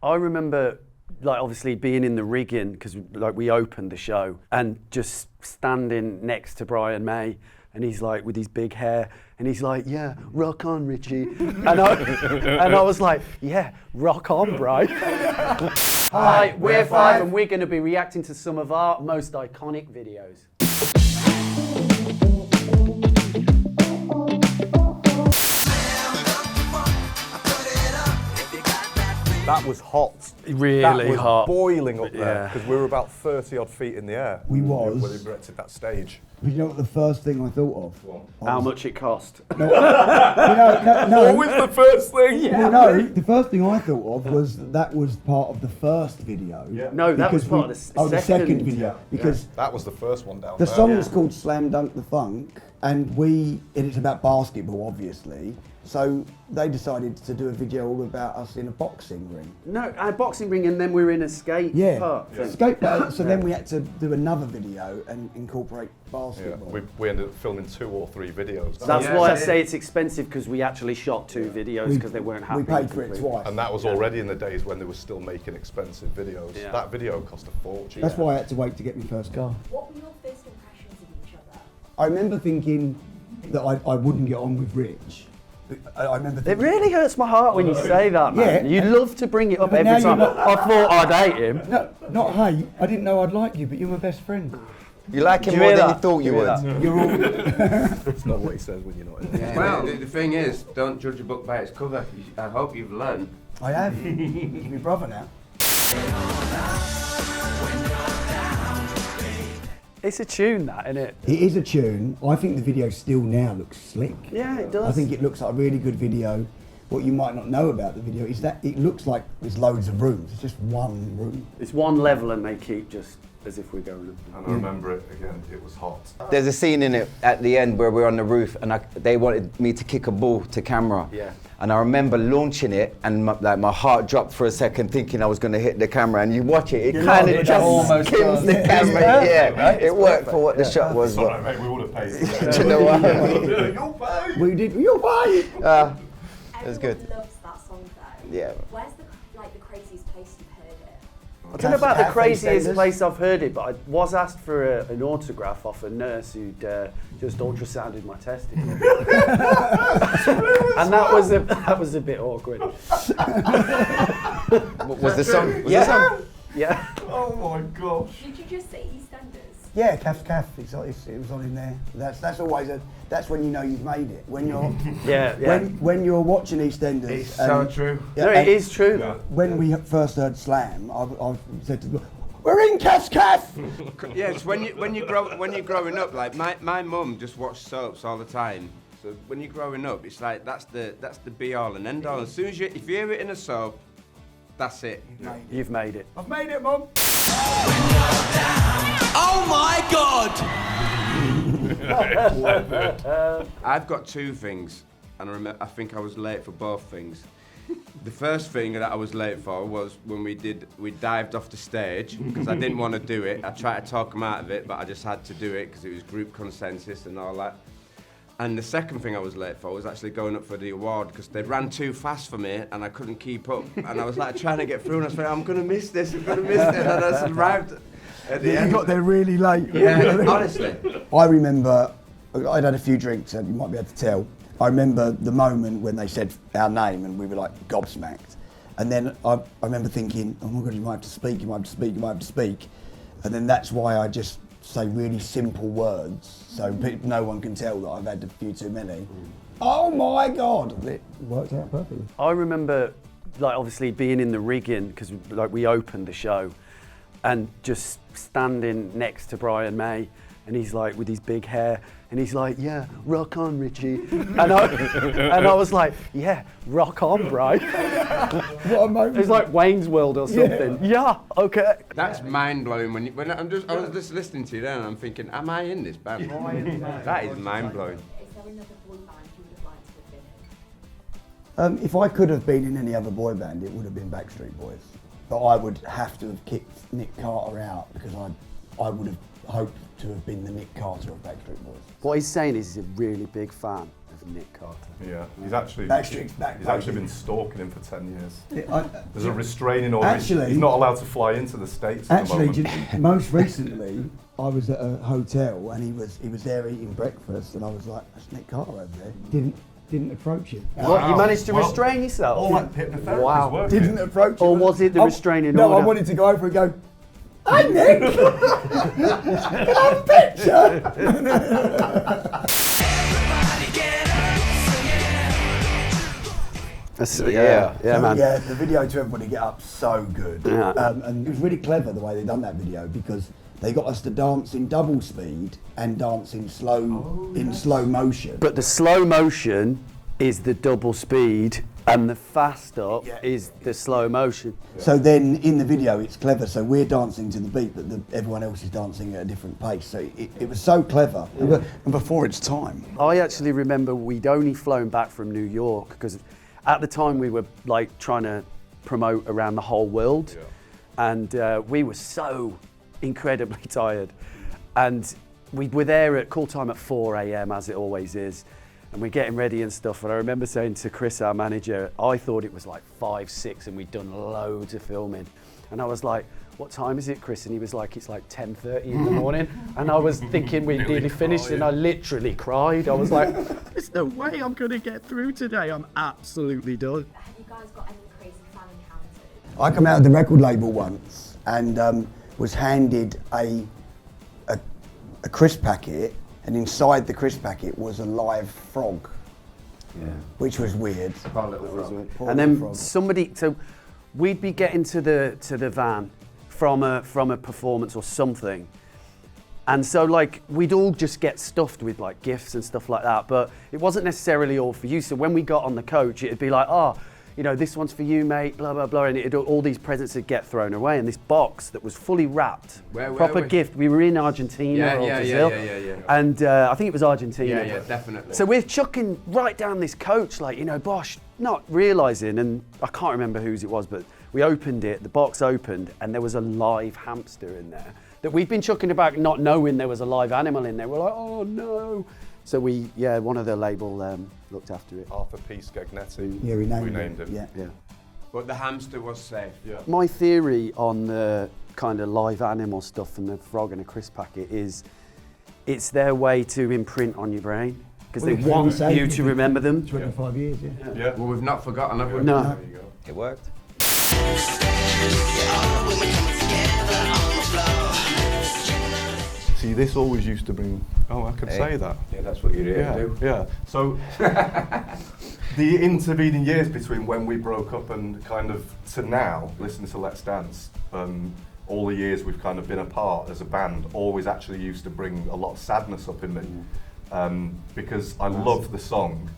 I remember, like, obviously being in the rigging, because like we opened the show, and just standing next to Brian May, and he's like with his big hair, and he's like, yeah, rock on, Richie. and I was like, yeah, rock on, Brian. Hi, we're Five, and we're going to be reacting to some of our most iconic videos. That was hot. Really that was hot. Boiling up there, Yeah. because we were about 30 odd feet in the air. We was. When they erected that stage. But you know what the first thing I thought of? How much it cost? No. What was the first thing? Well, no, the first thing I thought of was that was part of the first video. Yeah. No, that was Because part of the second second video. Because That was the first one down the there. song was called Slam Dunk the Funk, and it's about basketball, obviously. So they decided to do a video all about us in a boxing ring. No, a boxing ring, and then we were in a skate Yeah. park thing. So then we had to do another video and incorporate Yeah, basketball. we ended up filming 2 or 3 videos. That's why I say it's expensive, because we actually shot 2 videos because they weren't happy. We paid for it twice. And that was already in the days when they were still making expensive videos. Yeah. That video cost a fortune. That's why I had to wait to get my first car. What were your first impressions of each other? I remember thinking that I wouldn't get on with Rich. I remember It thinking, really hurts my heart when you say that, man. Yeah. You love to bring it up But now every you're time. not- I thought I'd hate him. No, not hate. I didn't know I'd like you, but you're my best friend. You like him Do you more hear than you that? thought Do you you would. hear You're all. That's not what he says when you're not in it. Well, the thing is, don't judge a book by its cover. I hope you've learned. I have. He's my brother now. It's a tune, that, isn't it? It is a tune. I think the video still now looks slick. Yeah, it does. I think it looks like a really good video. What you might not know about the video is that it looks like there's loads of rooms. It's just one room. It's one level, and they keep just as if we're going up. And I remember it again, it was hot. There's a scene in it at the end where we're on the roof and they wanted me to kick a ball to camera. Yeah. And I remember launching it and my heart dropped for a second thinking I was going to hit the camera, and you watch it, it kind of just almost skims does. the camera. Yeah, right? it worked for what the shot was. Sorry, But, mate, we would have paid. do you know what? You'll pay. We did. You're right. It was good. Everyone loves that song though. Yeah. Where's the craziest place you've heard it? I don't know about the Cafe craziest Senders. place I've heard it, but I was asked for an autograph off a nurse who'd just ultrasounded my testicles. And that was a bit awkward. Was the song? Was Yeah. the song? Yeah. Oh my gosh. Did you just say EastEnders? Yeah, Caf. It was on in there. That's always that's when you know you've made it. When you're Yeah. when you're watching EastEnders. It's so true. Yeah, No, it and is true. Yeah. When we first heard Slam, I said to them, "We're in Caf." Yeah, it's when you're growing up. Like my mum just watched soaps all the time. So when you're growing up, it's like that's the be all and end all. As soon as if you hear it in a soap, that's it. You've made it. I've made it, Mum. Oh my God! I've got 2 things, and I think I was late for both things. The first thing that I was late for was when we dived off the stage, because I didn't want to do it. I tried to talk them out of it, but I just had to do it because it was group consensus and all that. And the second thing I was late for was actually going up for the award, because they ran too fast for me and I couldn't keep up. And I was like trying to get through, and I was like, I'm going to miss this, And I just arrived at the You end. got there really late. Yeah, honestly. I remember, I'd had a few drinks, and you might be able to tell. I remember the moment when they said our name and we were like gobsmacked. And then I remember thinking, oh my God, you might have to speak, you might have to speak, you might have to speak. And then that's why I just say really simple words, so no one can tell that I've had a few too many. Oh my God! It worked out perfectly. I remember, like, obviously being in the rigging, because like we opened the show, and just standing next to Brian May, and he's like with his big hair, and he's like, yeah, rock on, Richie. And I was like, yeah, rock on, Brian. What a moment. It's like Wayne's World or something. Yeah, okay. That's mind blowing. I was just listening to you then, and I'm thinking, am I in this band? That is mind blowing. Is there another boy band you would have liked to have been in? If I could have been in any other boy band, it would have been Backstreet Boys. But I would have to have kicked Nick Carter out, because I would have hoped to have been the Nick Carter of Backstreet Boys. What he's saying is he's a really big fan of Nick Carter. Yeah, he's actually Backstreet's back, he's actually baby. been stalking him for 10 years. I- There's a restraining order. Actually- He's not allowed to fly into the States at the Actually, moment. most recently, I was at a hotel and he was there eating breakfast, and I was like, "That's Nick Carter over there." Didn't approach him. What, you managed to Well, restrain yourself? All that hypnotherapy Wow. is working. Didn't approach him. Or was it the restraining No, order? I wanted to go over and go, "Hi, Nick. Can I have a picture?" Yeah, man. Yeah, the video to Everybody Get Up, so good. Yeah. And it was really clever the way they done that video, because they got us to dance in double speed and dance in slow motion. But the slow motion is the double speed, and the fast up is the slow motion. So then in the video it's clever, so we're dancing to the beat, but everyone else is dancing at a different pace. So it was so clever, and before its time. I actually remember we'd only flown back from New York, because at the time we were like trying to promote around the whole world, and we were so incredibly tired, and we were there at call time at 4 a.m. as it always is, and we're getting ready and stuff. And I remember saying to Chris, our manager, I thought it was like 5, 6, and we'd done loads of filming, and I was like, "What time is it, Chris?" And he was like, "It's like 10:30 in the morning." And I was thinking we'd nearly finished, and I literally cried. I was like, "There's no way I'm gonna get through today. I'm absolutely done." Have you guys got any crazy fan encounters? I come out of the record label once and was handed a crisp packet, and inside the crisp packet was a live frog, which was weird. And then somebody, so we'd be getting to the van from a performance or something, and so like we'd all just get stuffed with like gifts and stuff like that, but it wasn't necessarily all for you. So when we got on the coach, it'd be like, "Oh, you know, this one's for you, mate," blah blah blah, and all these presents would get thrown away. And this box that was fully wrapped, Where proper we? gift. We were in Argentina or Brazil, and I think it was Argentina. Yeah, definitely. So we're chucking right down this coach, like, you know, Bosch, not realising, and I can't remember whose it was, but we opened it, the box opened, and there was a live hamster in there that we'd been chucking about, not knowing there was a live animal in there. We're like, "Oh no." So one of the label looked after it. Arthur P. Scagnetti. Yeah, we named him. Yeah. Yeah. But the hamster was safe. Yeah. My theory on the kind of live animal stuff and the frog and a crisp packet is it's their way to imprint on your brain, because they want you to remember them. 25 years, Yeah. Well, we've not forgotten, have we? No. There you go. It worked. See, this always used to bring. Oh, I could say that. Yeah, that's what you're here Yeah, to do. yeah. So the intervening years between when we broke up and kind of to now, listening to Let's Dance, all the years we've kind of been apart as a band, always actually used to bring a lot of sadness up in me, because I love the song,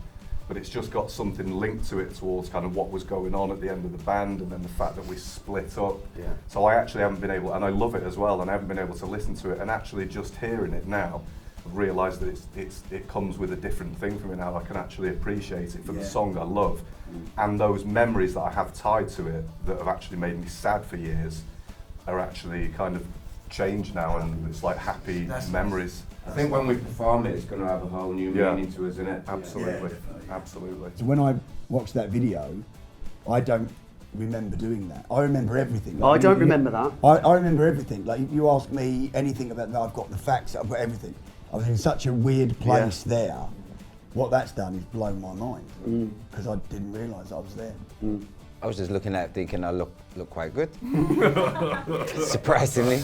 but it's just got something linked to it towards kind of what was going on at the end of the band, and then the fact that we split up. Yeah. So I actually haven't been able, and I love it as well, and I haven't been able to listen to it, and actually just hearing it now, I've realised that it comes with a different thing for me now. I can actually appreciate it for the song I love, and those memories that I have tied to it that have actually made me sad for years are actually kind of changed now, and it's like happy memories. I think when we perform it, it's going to have a whole new meaning to us, isn't it? Absolutely, absolutely. So when I watched that video, I don't remember doing that. I remember everything. I don't remember that. I remember everything. Like, if you ask me anything about that, I've got the facts, I've got everything. I was in such a weird place there. What that's done is blown my mind, because I didn't realise I was there. I was just looking at it thinking I look quite good. Surprisingly.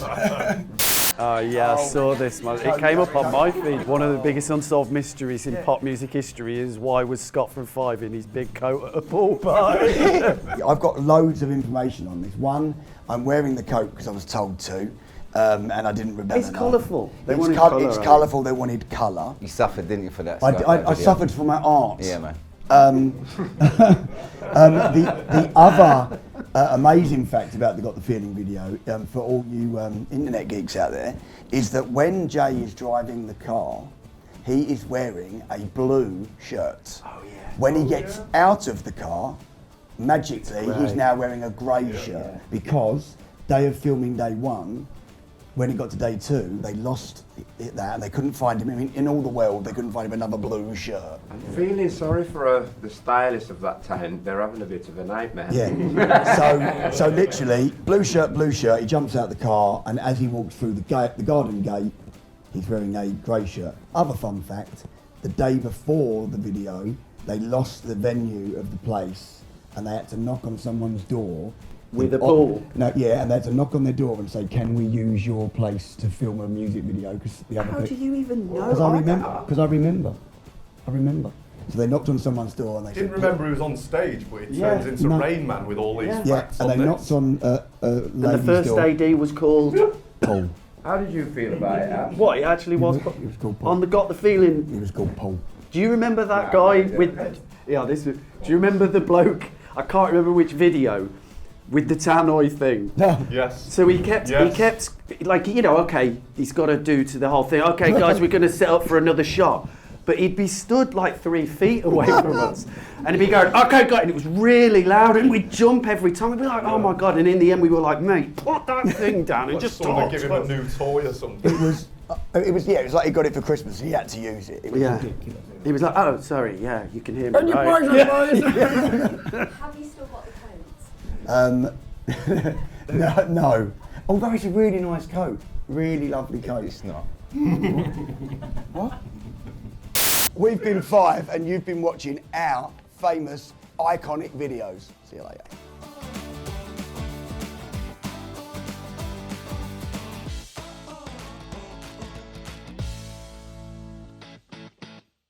Yeah, I saw this. It came up on my feed. One of the biggest unsolved mysteries in pop music history is why was Scott from Five in his big coat at a pool party? I've got loads of information on this. One, I'm wearing the coat because I was told to, and I didn't remember. It's colourful. They wanted It's colour, right? colourful. They wanted colour. You suffered, didn't you, for that? I video? suffered for my art. Yeah, man. The other amazing fact about the Got the Feeling video, for all you internet geeks out there, is that when Jay is driving the car, he is wearing a blue shirt. Oh, yeah. When he gets out of the car, magically he's now wearing a grey shirt, because day of filming day one, when it got to day 2, they lost that and they couldn't find him. I mean, in all the world, they couldn't find him another blue shirt. I'm feeling sorry for the stylists of that time. They're having a bit of a nightmare. Yeah. So literally, blue shirt. He jumps out the car, and as he walks through the garden gate, he's wearing a grey shirt. Other fun fact: the day before the video, they lost the venue of the place, and they had to knock on someone's door. With a pool? No, yeah, and they had to knock on their door and say, "Can we use your place to film a music video?" Because the other How do you even know? Because I remember. So they knocked on someone's door and they Didn't said, remember he was on stage, but it Yeah, turns into no. Rain Man with all these Yeah, facts and on they this. knocked on a And the lady's first door. AD was called. Paul. How did you feel about it, Al? What? It actually was. He was called Paul. On the Got the Feeling. He was called Paul. Do you remember that No, guy I don't. with? Yeah, this is. Do you remember the bloke? I can't remember which video, with the tannoy thing. No. Yes. So he kept, Yes. like, you know, okay, he's got to do to the whole thing. Okay, guys, we're going to set up for another shot. But he'd be stood like 3 feet away from us. And he'd be going, okay, guys, and it was really loud. And we'd jump every time. We'd be like, oh my God. And in the end, we were like, mate, put that thing down and Like just someone talk give to him a us. new toy or something. It was like he got it for Christmas and he had to use it. It was Yeah. ridiculous. He was like, oh, sorry, yeah, you can hear me. Right? Have you still got the codes? No. Although it's a really nice coat. Really lovely coat. It's not. What? We've been 5 and you've been watching our famous, iconic videos. See you later.